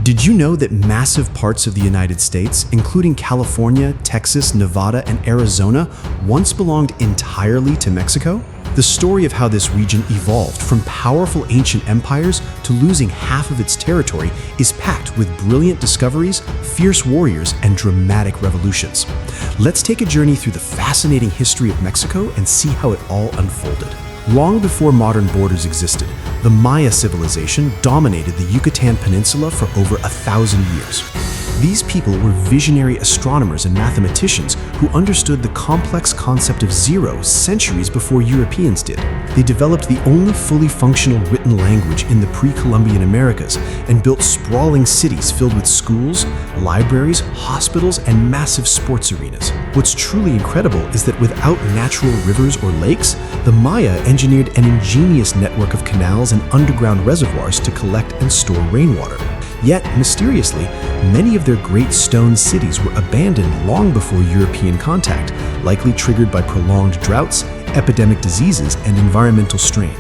Did you know that massive parts of the United States, including California, Texas, Nevada, and Arizona, once belonged entirely to Mexico? The story of how this region evolved from powerful ancient empires to losing half of its territory is packed with brilliant discoveries, fierce warriors, and dramatic revolutions. Let's take a journey through the fascinating history of Mexico and see how it all unfolded. Long before modern borders existed, the Maya civilization dominated the Yucatan Peninsula for over 1,000 years. These people were visionary astronomers and mathematicians who understood the complex concept of zero centuries before Europeans did. They developed the only fully functional written language in the pre-Columbian Americas and built sprawling cities filled with schools, libraries, hospitals, and massive sports arenas. What's truly incredible is that without natural rivers or lakes, the Maya engineered an ingenious network of canals and underground reservoirs to collect and store rainwater. Yet, mysteriously, many of their great stone cities were abandoned long before European contact, likely triggered by prolonged droughts, epidemic diseases, and environmental strain.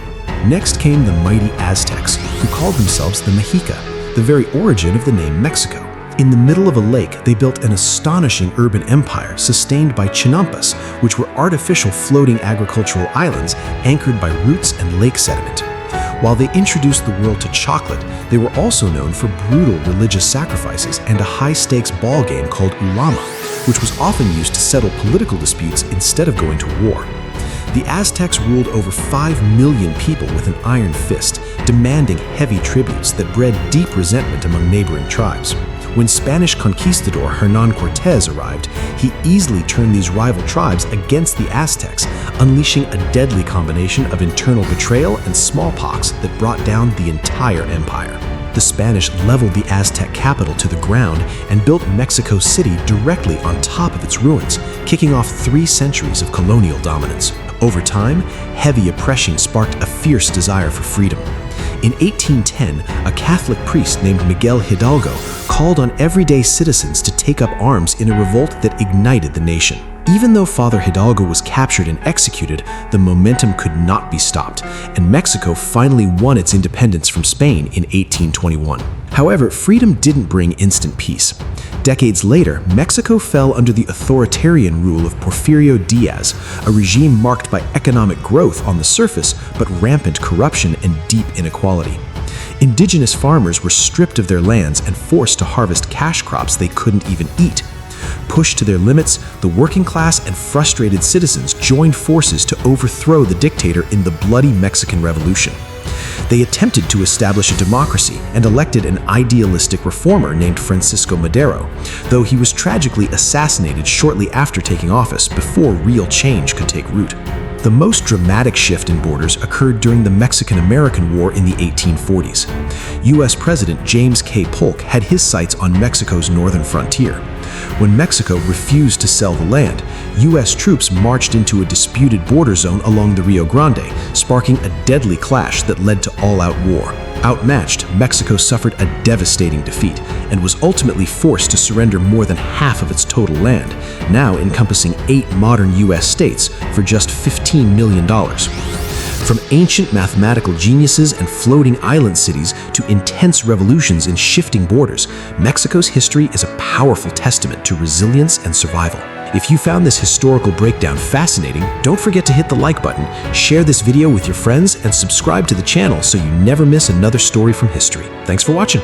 Next came the mighty Aztecs, who called themselves the Mexica, the very origin of the name Mexico. In the middle of a lake, they built an astonishing urban empire sustained by chinampas, which were artificial floating agricultural islands anchored by roots and lake sediment. While they introduced the world to chocolate, they were also known for brutal religious sacrifices and a high-stakes ball game called ulama, which was often used to settle political disputes instead of going to war. The Aztecs ruled over 5 million people with an iron fist, demanding heavy tributes that bred deep resentment among neighboring tribes. When Spanish conquistador Hernán Cortés arrived, he easily turned these rival tribes against the Aztecs, unleashing a deadly combination of internal betrayal and smallpox that brought down the entire empire. The Spanish leveled the Aztec capital to the ground and built Mexico City directly on top of its ruins, kicking off 3 centuries of colonial dominance. Over time, heavy oppression sparked a fierce desire for freedom. In 1810, a Catholic priest named Miguel Hidalgo called on everyday citizens to take up arms in a revolt that ignited the nation. Even though Father Hidalgo was captured and executed, the momentum could not be stopped, and Mexico finally won its independence from Spain in 1821. However, freedom didn't bring instant peace. Decades later, Mexico fell under the authoritarian rule of Porfirio Diaz, a regime marked by economic growth on the surface but rampant corruption and deep inequality. Indigenous farmers were stripped of their lands and forced to harvest cash crops they couldn't even eat. Pushed to their limits, the working class and frustrated citizens joined forces to overthrow the dictator in the bloody Mexican Revolution. They attempted to establish a democracy and elected an idealistic reformer named Francisco Madero, though he was tragically assassinated shortly after taking office before real change could take root. The most dramatic shift in borders occurred during the Mexican-American War in the 1840s. U.S. President James K. Polk had his sights on Mexico's northern frontier. When Mexico refused to sell the land, U.S. troops marched into a disputed border zone along the Rio Grande, sparking a deadly clash that led to all-out war. Outmatched, Mexico suffered a devastating defeat and was ultimately forced to surrender more than half of its total land, now encompassing 8 modern U.S. states, for just $15 million. From ancient mathematical geniuses and floating island cities to intense revolutions in shifting borders, Mexico's history is a powerful testament to resilience and survival. If you found this historical breakdown fascinating, don't forget to hit the like button, share this video with your friends, and subscribe to the channel so you never miss another story from history. Thanks for watching.